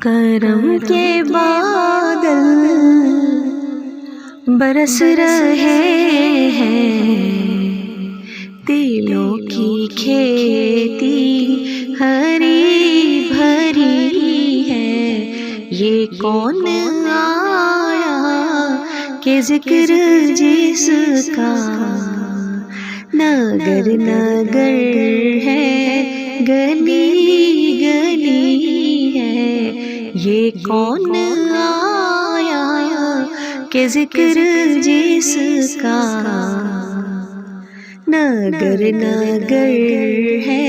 کرم کے بادل برس رہے ہیں، دلوں کی کھیتی ہری بھری ہے۔ یہ کون آیا کہ ذکر جس کا نگر نگر ہے، گلی گلی ہے۔ یہ کون آیا کہ ذکر جس کا نگر نگر ہے،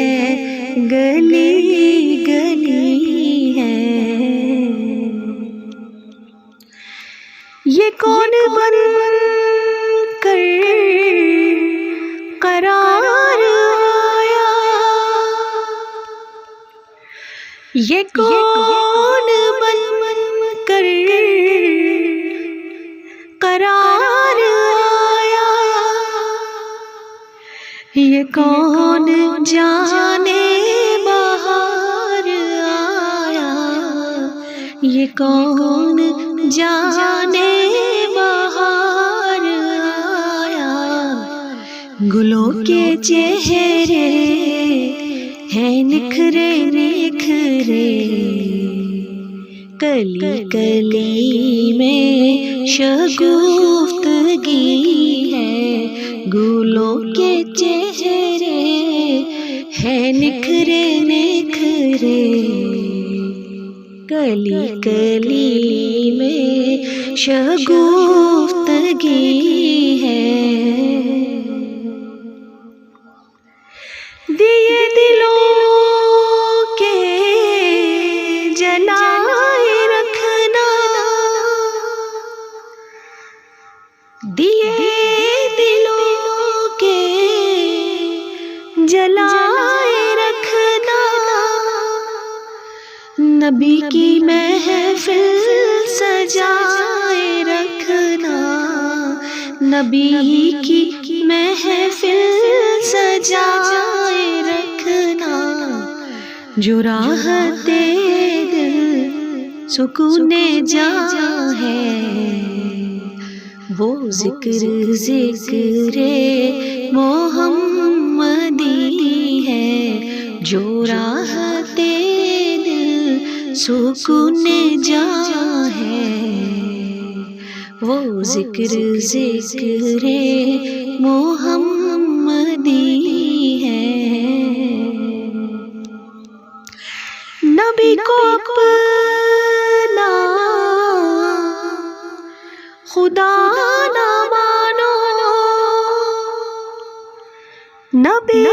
گلی گلی ہے۔ یہ کون بن کر قرار آیا، یہ کون بن کر قرار آیا، یہ کون جانے بہار آیا، یہ کون جانے بہار آیا۔ گلوں کے چہرے ہیں نکھرے نکھرے، کلی کلی میں شگفتگی ہے۔ گلوں کے چہرے ہیں نکھرے نکھرے، کلی کلی میں شگفتگی ہے۔ دیے دلوں کے جلائے رکھنا، دیے دلوں کے جلائے رکھنا، نبی کی محفل سجائے رکھنا، نبی کی محفل سجائے رکھنا۔ جو راحت دل سکون جاں ہے، وہ ذکر ذکر محمدی ہے۔ جو راحت دل سکون جاں ہے، وہ ذکر ذکر محمدی ہے۔ نبی کو اپنا خدا نہ مانو، نبی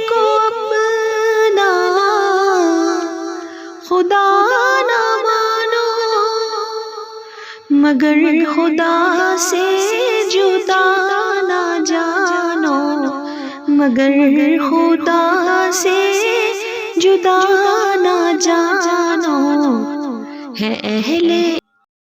کو اپنا خدا نہ مانو، مگر خدا سے جدا نہ جانو، مگر خدا سے جدا نہ جانو۔ ہے اہل